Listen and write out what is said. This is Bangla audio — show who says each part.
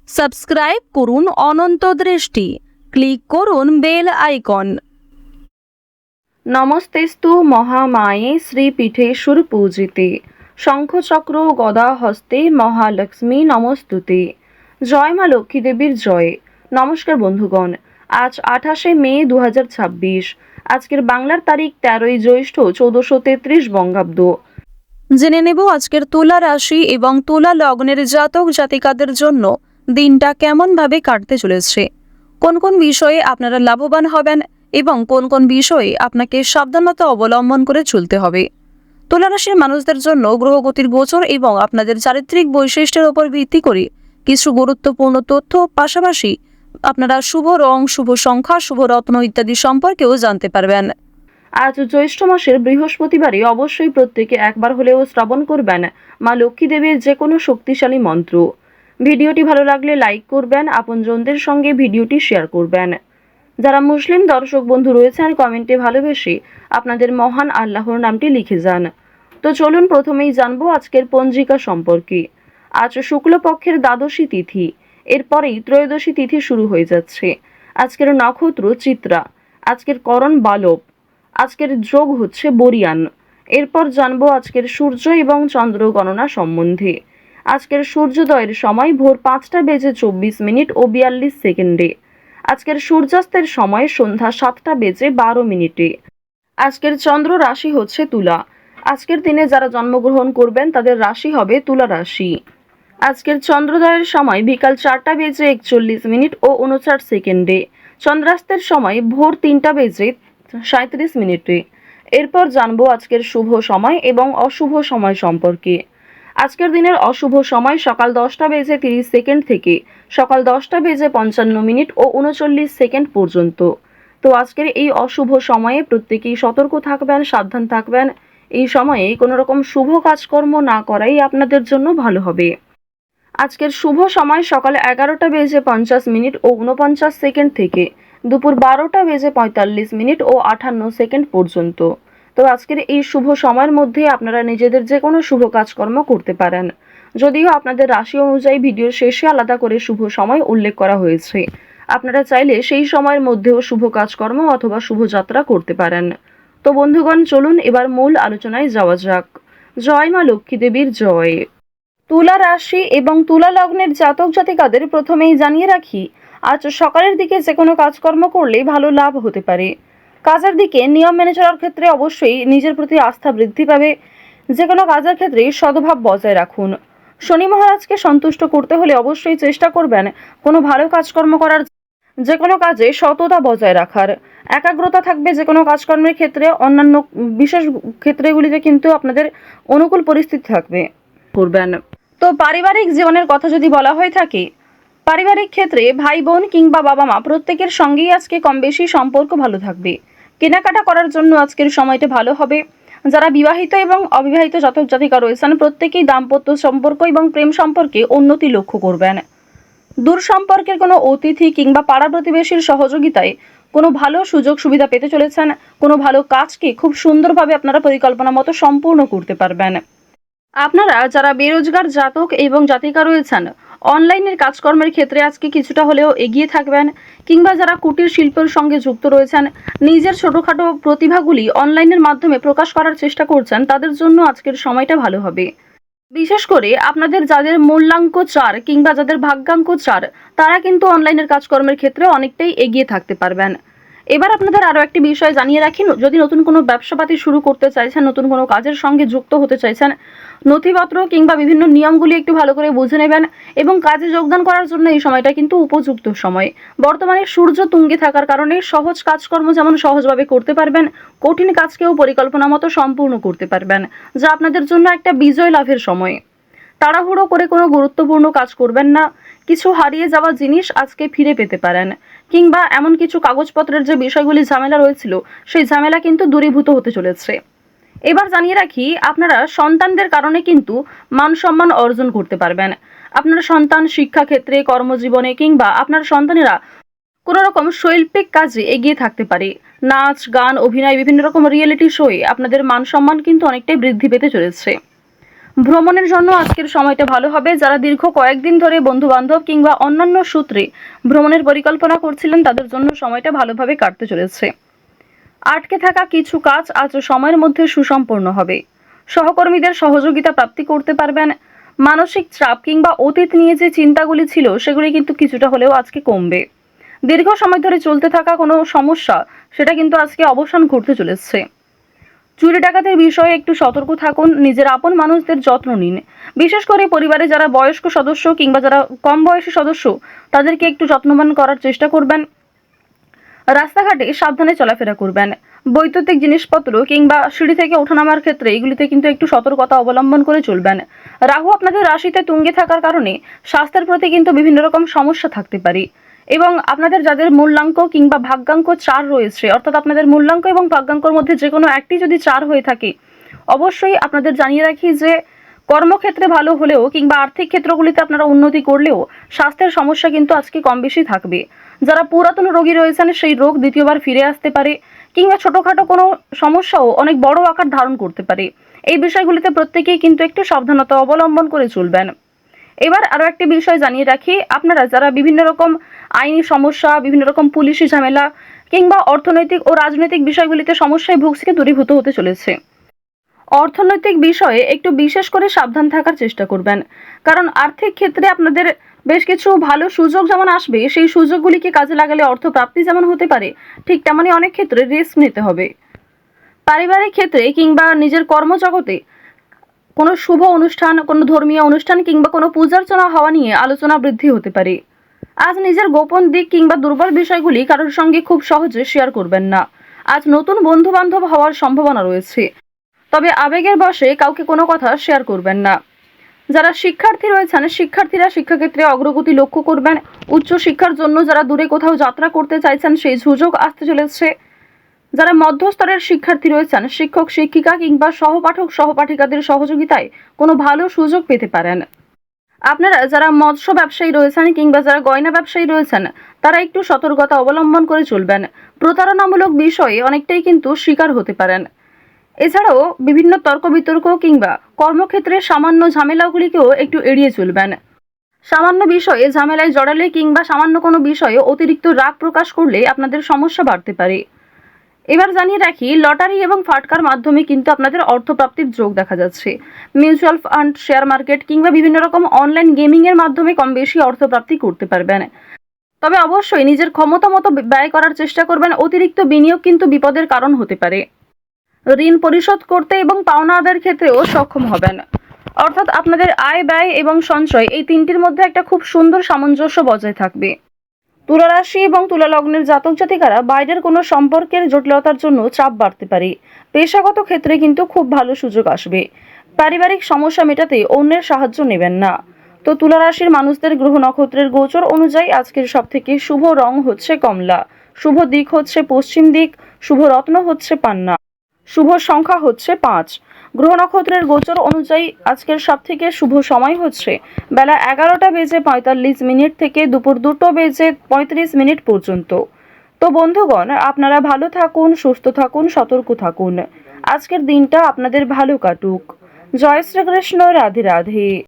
Speaker 1: সাবস্ক্রাইব করুন অনন্ত দৃষ্টি, ক্লিক করুন বেল আইকন। নমস্তেস্তু মহামায়ে শ্রীপীঠেশ্বর পূজিতে, শঙ্খচক্র গদা হস্তে মহালক্ষ্মী নমস্তুতে। জয় মা লক্ষ্মী দেবীর জয়। নমস্কার বন্ধুগণ, আজ 28শে মে 2026। আজকের বাংলার তারিখ 13ই জ্যৈষ্ঠ 1433 বঙ্গাব্দ। জেনে নেব আজকের তুলা রাশি এবং তুলা লগ্নের জাতক জাতিকাদের জন্য দিনটা কেমনভাবে কাটতে চলেছে, কোন কোন বিষয়ে আপনারা লাভবান হবেন এবং কোন কোন বিষয়ে আপনাকে সাবধানতা অবলম্বন করে চলতে হবে। তুলা রাশির মানুষদের জন্য গ্রহগতির গোচর এবং আপনাদের চারিত্রিক বৈশিষ্ট্যের উপর ভিত্তি করে কিছু গুরুত্বপূর্ণ তথ্য, পাশাপাশি আপনারা শুভ রং, শুভ সংখ্যা, শুভ রত্ন ইত্যাদি সম্পর্কেও জানতে পারবেন। আজ জ্যৈষ্ঠ মাসের বৃহস্পতিবারে অবশ্যই প্রত্যেকে একবার হলেও শ্রবণ করবেন মা লক্ষ্মী দেবীর যে কোনো শক্তিশালী মন্ত্র। ভিডিওটি ভালো লাগলে লাইক করবেন, আপনজনদের সঙ্গে ভিডিওটি শেয়ার করবেন। যারা মুসলিম দর্শক বন্ধু রয়েছেন, কমেন্টে ভালোবেসে আপনাদের মহান আল্লাহর নামটি লিখে যান। তো চলুন প্রথমেই জানবো আজকের পঞ্জিকা সম্পর্কে। আজ শুক্লপক্ষের দ্বাদশী তিথি, এরপরেই ত্রয়োদশী তিথি শুরু হয়ে যাচ্ছে। আজকের নক্ষত্র চিত্রা, আজকের করণ বালব, আজকের যোগ হচ্ছে বরিয়ান। এরপর জানবো আজকের সূর্য এবং চন্দ্র গণনা সম্বন্ধে। আজকের সূর্যোদয়ের সময় ভোর 5টা বেজে 24 মিনিট ও 42 সেকেন্ডে। আজকের সূর্যাস্তের সময় সন্ধ্যা 7টা বেজে 12 মিনিটে। আজকের চন্দ্র রাশি হচ্ছে তুলা। আজকের দিনে যারা জন্মগ্রহণ করবেন তাদের রাশি হবে তুলা রাশি। আজকের চন্দ্রোদয়ের সময় বিকাল 4টা বেজে 41 মিনিট ও 59 সেকেন্ডে। চন্দ্রাস্তের সময় ভোর 3টা বেজে 37 মিনিটে। এরপর জানবো আজকের শুভ সময় এবং অশুভ সময় সম্পর্কে। আজকের দিনের অশুভ সময় সকাল 10টা বেজে 30 সেকেন্ড থেকে সকাল 10টা বেজে 55 মিনিট ও 39 সেকেন্ড পর্যন্ত। তো আজকের এই অশুভ সময়ে প্রত্যেকেই সতর্ক থাকবেন, সাবধান থাকবেন। এই সময়ে কোনো রকম শুভ কাজকর্ম না করাই আপনাদের জন্য ভালো হবে। আজকের শুভ সময় সকাল 11টা বেজে 50 মিনিট ও 49 সেকেন্ড থেকে দুপুর 12টা বেজে 45 মিনিট ও 58 সেকেন্ড পর্যন্ত। তো আজকের এই শুভ সময়ের মধ্যে আপনারা নিজেদের যে কোনো শুভ কাজকর্ম করতে পারেন, যদিও আপনাদের রাশি অনুযায়ী ভিডিওর শেষে আলাদা করে শুভ সময় উল্লেখ করা হয়েছে। আপনারা চাইলে সেই সময়ের মধ্যেও শুভ কাজকর্ম অথবা শুভযাত্রা করতে পারেন। তো বন্ধুগণ, চলুন এবার মূল আলোচনায় যাওয়া যাক। জয় মা লক্ষ্মী দেবীর জয়। তুলা রাশি এবং তুলা লগ্নের জাতক জাতিকাদের প্রথমেই জানিয়ে রাখি, আজ সকালের দিকে যে কোনো কাজকর্ম করলে ভালো লাভ হতে পারে। কাজের দিকে নিয়ম মেনে চলার ক্ষেত্রে অবশ্যই নিজের প্রতি আস্থা বৃদ্ধি পাবে। যে কোনো কাজের ক্ষেত্রে সদ্ভাব বজায় রাখুন। শনি মহারাজকে সন্তুষ্ট করতে হলে অবশ্যই চেষ্টা করবেন কোনো ভালো কাজকর্ম করার, যে কোনো কাজে সততা বজায় রাখার। একাগ্রতা থাকবে যে কোনো কাজকর্মের ক্ষেত্রে। অন্যান্য বিশেষ ক্ষেত্রগুলিতে কিন্তু আপনাদের অনুকূল পরিস্থিতি থাকবে, করবেন। তো পারিবারিক জীবনের কথা যদি বলা হয়ে থাকে, পারিবারিক ক্ষেত্রে ভাই বোন কিংবা বাবা মা প্রত্যেকের সঙ্গেই আজকে কম বেশি সম্পর্ক ভালো থাকবে। কেনাকাটা করার জন্য আজকের সময়টা ভালো হবে। যারা বিবাহিত এবং অবিবাহিত জাতক জাতিকা রয়েছেন প্রত্যেকেই দাম্পত্য সম্পর্ক এবং প্রেম সম্পর্কে উন্নতি লক্ষ্য করবেন। দূর সম্পর্কের কোনো অতিথি কিংবা পাড়া প্রতিবেশীর সহযোগিতায় কোনো ভালো সুযোগ সুবিধা পেতে চলেছেন। কোনো ভালো কাজকে খুব সুন্দরভাবে আপনারা পরিকল্পনা মতো সম্পূর্ণ করতে পারবেন। আপনারা যারা বেরোজগার জাতক এবং জাতিকা রয়েছেন, অনলাইনের কাজকর্মের ক্ষেত্রে আজকে কিছুটা হলেও এগিয়ে থাকবেন। কিংবা যারা কুটির শিল্পের সঙ্গে যুক্ত রয়েছেন, নিজের ছোটোখাটো প্রতিভাগুলি অনলাইনের মাধ্যমে প্রকাশ করার চেষ্টা করছেন, তাদের জন্য আজকের সময়টা ভালো হবে। বিশেষ করে আপনাদের যাদের মূল্যাঙ্ক 4 কিংবা যাদের ভাগ্যাঙ্ক 4, তারা কিন্তু অনলাইনের কাজকর্মের ক্ষেত্রে অনেকটাই এগিয়ে থাকতে পারবেন। এবার আপনাদের আরও একটি বিষয় জানিয়ে রাখি, যদি নতুন কোনো ব্যবসাপাতি শুরু করতে চাইছেন, নতুন কোনো কাজের সঙ্গে যুক্ত হতে চাইছেন, নথিপত্র কিংবা বিভিন্ন নিয়মগুলি একটু ভালো করে বুঝে নেবেন এবং কাজে যোগদান করার জন্য এই সময়টা কিন্তু উপযুক্ত সময়। বর্তমানে সূর্য তুঙ্গে থাকার কারণে সহজ কাজকর্ম যেমন সহজভাবে করতে পারবেন, কঠিন কাজকেও পরিকল্পনা মতো সম্পূর্ণ করতে পারবেন, যা আপনাদের জন্য একটা বিজয় লাভের সময়। তাড়াহুড়ো করে কোনো গুরুত্বপূর্ণ কাজ করবেন না। কিছু হারিয়ে যাওয়া জিনিস আজকে ফিরে পেতে পারেন, কিংবা এমন কিছু কাগজপত্রের যে বিষয়গুলি ঝামেলা রয়েছিল, সেই ঝামেলা কিন্তু দূরীভূত হতে চলেছে। এবার জানিয়ে রাখি, আপনারা সন্তানদের কারণে কিন্তু মান সম্মান অর্জন করতে পারবেন। আপনার সন্তান শিক্ষাক্ষেত্রে, কর্মজীবনে কিংবা আপনার সন্তানেরা কোনো রকম শৈল্পিক কাজে এগিয়ে থাকতে পারে। নাচ, গান, অভিনয়, বিভিন্ন রকম রিয়েলিটি শোয়ে আপনাদের মান সম্মান কিন্তু অনেকটাই বৃদ্ধি পেতে চলেছে। ভ্রমণের জন্য আজকের সময়টা ভালো হবে। যারা দীর্ঘ কয়েকদিন ধরে বন্ধু বান্ধব কিংবা অন্যান্য সূত্রে ভ্রমণের পরিকল্পনা করছিলেন তাদের জন্য সময়টা ভালোভাবে কাটতে চলেছে। আটকে থাকা কিছু কাজ আজ সময়ের মধ্যে সুসম্পন্ন হবে। সহকর্মীদের সহযোগিতা প্রাপ্তি করতে পারবেন। মানসিক চাপ কিংবা অতীত নিয়ে যে চিন্তাগুলি ছিল সেগুলি কিন্তু কিছুটা হলেও আজকে কমবে। দীর্ঘ সময় ধরে চলতে থাকা কোনো সমস্যা সেটা কিন্তু আজকে অবসান ঘটতে চলেছে। চুরি ডাকাতের বিষয়ে একটু সতর্ক থাকুন। নিজের আপন মানুষদের যত্ন নিন। বিশেষ করে পরিবারে যারা বয়স্ক সদস্য কিংবা যারা কম বয়সী সদস্য তাদেরকে একটু যত্নবান করার চেষ্টা করবেন। রাস্তাঘাটে সাবধানে চলাফেরা করবেন। বৈদ্যুতিক জিনিসপত্র কিংবা সিঁড়ি থেকে ওঠানামার ক্ষেত্রে এগুলিতে কিন্তু একটু সতর্কতা অবলম্বন করে চলবেন। রাহু আপনাদের রাশিতে তুঙ্গে থাকার কারণে স্বাস্থ্যের প্রতি কিন্তু বিভিন্ন রকম সমস্যা থাকতে পারে এবং আপনাদের যাদের মূল্যাঙ্ক কিংবা ভাগ্যাঙ্ক 4 রয়েছে, অর্থাৎ আপনাদের মূল্যাঙ্ক এবং ভাগ্যাঙ্কর মধ্যে যে কোনো একটি যদি 4 হয়ে থাকে, অবশ্যই আপনাদের জানিয়ে রাখি যে কর্মক্ষেত্রে ভালো হলেও কিংবা আর্থিক ক্ষেত্রগুলিতে আপনারা উন্নতি করলেও স্বাস্থ্যের সমস্যা কিন্তু আজকে কম বেশি থাকবে। যারা পুরাতন রোগী রয়েছেন সেই রোগ দ্বিতীয়বার ফিরে আসতে পারে কিংবা ছোটখাটো কোনো সমস্যাও অনেক বড় আকার ধারণ করতে পারে। এই বিষয়গুলিতে প্রত্যেকেই কিন্তু একটু সাবধানতা অবলম্বন করে চলবেন। এবার আরও একটি বিষয় জানিয়ে রাখি, আপনারা যারা বিভিন্ন রকম আইনি সমস্যা, বিভিন্ন রকম পুলিশি ঝামেলা কিংবা অর্থনৈতিক ও রাজনৈতিক বিষয়গুলিতে সমস্যায় ভুগছে দূরীভূত হতে চলেছে। অর্থনৈতিক বিষয়ে একটু বিশেষ করে সাবধান থাকার চেষ্টা করবেন, কারণ আর্থিক ক্ষেত্রে আপনাদের বেশ কিছু ভালো সুযোগ যেমন আসবে, সেই সুযোগগুলিকে কাজে লাগালে অর্থ প্রাপ্তি যেমন হতে পারে, ঠিক তেমনই অনেক ক্ষেত্রে রিস্ক নিতে হবে। পারিবারিক ক্ষেত্রে কিংবা নিজের কর্মজগতে কোনো শুভ অনুষ্ঠান, কোনো ধর্মীয় অনুষ্ঠান কিংবা কোনো পূজার্চনা হওয়া নিয়ে আলোচনা বৃদ্ধি হতে পারে। আজ নিজের গোপন দিক কিংবা দুর্বল বিষয়গুলি কারোর সঙ্গে খুব সহজে শেয়ার করবেন না। আজ নতুন বন্ধু বান্ধব হওয়ার সম্ভাবনা রয়েছে, তবে আবেগের বশে কাউকে কোনো কথা শেয়ার করবেন না। যারা শিক্ষার্থী রয়েছেন শিক্ষার্থীরা শিক্ষাক্ষেত্রে অগ্রগতি লক্ষ্য করবেন। উচ্চ শিক্ষার জন্য যারা দূরে কোথাও যাত্রা করতে চাইছেন সেই সুযোগ আসতে চলেছে। যারা মধ্যস্তরের শিক্ষার্থী রয়েছেন শিক্ষক শিক্ষিকা কিংবা সহপাঠক সহপাঠিকাদের সহযোগিতায় কোনো ভালো সুযোগ পেতে পারেন। আপনারা যারা মৎস্য ব্যবসায়ী রয়েছেন কিংবা যারা গয়না ব্যবসায়ী রয়েছেন তারা একটু সতর্কতা অবলম্বন করে চলবেন। প্রতারণামূলক বিষয়ে অনেকটাই কিন্তু শিকার হতে পারেন। এছাড়াও বিভিন্ন তর্ক বিতর্ক কিংবা কর্মক্ষেত্রে সামান্য ঝামেলাগুলিকেও একটু এড়িয়ে চলবেন। সামান্য বিষয়ে ঝামেলায় জড়ালে কিংবা সামান্য কোনো বিষয়ে অতিরিক্ত রাগ প্রকাশ করলে আপনাদের সমস্যা বাড়তে পারে। এবার জানিয়ে রাখি, লটারি এবং ফাটকার মাধ্যমে কিন্তু আপনাদের অর্থপ্রাপ্তির যোগ দেখা যাচ্ছে। মিউচুয়াল ফান্ড, শেয়ার মার্কেট কিংবা বিভিন্ন রকম অনলাইন গেমিংয়ের মাধ্যমে কম বেশি অর্থপ্রাপ্তি করতে পারবেন। তবে অবশ্যই নিজের ক্ষমতা মতো ব্যয় করার চেষ্টা করবেন। অতিরিক্ত বিনিয়োগ কিন্তু বিপদের কারণ হতে পারে। ঋণ পরিশোধ করতে এবং পাওনা আদায়ের ক্ষেত্রেও সক্ষম হবেন। অর্থাৎ আপনাদের আয়, ব্যয় এবং সঞ্চয় এই তিনটির মধ্যে একটা খুব সুন্দর সামঞ্জস্য বজায় থাকবে। তুলা রাশি এবং তুলা লগ্নের জাতক জাতিকারা বাইরের কোনো সম্পর্কের জটিলতার জন্য চাপ বাড়তে পারে। পেশাগত ক্ষেত্রে কিন্তু খুব ভালো সুযোগ আসবে। পারিবারিক সমস্যা মেটাতে অন্যের সাহায্য নেবেন না। তো তুলা রাশির মানুষদের গ্রহ নক্ষত্রের গোচর অনুযায়ী আজকের সবথেকে শুভ রং হচ্ছে কমলা, শুভ দিক হচ্ছে পশ্চিম দিক, শুভ রত্ন হচ্ছে পান্না, শুভ সংখ্যা হচ্ছে 5। গ্রহ নক্ষত্রের গোচর অনুযায়ী আজকের সবথেকে শুভ সময় হচ্ছে বেলা 11:45 থেকে দুপুর 2:35 পর্যন্ত। তো বন্ধুগণ, আপনারা ভালো থাকুন, সুস্থ থাকুন, সতর্ক থাকুন। আজকের দিনটা আপনাদের ভালো কাটুক। জয় শ্রীকৃষ্ণ। রাধে রাধে।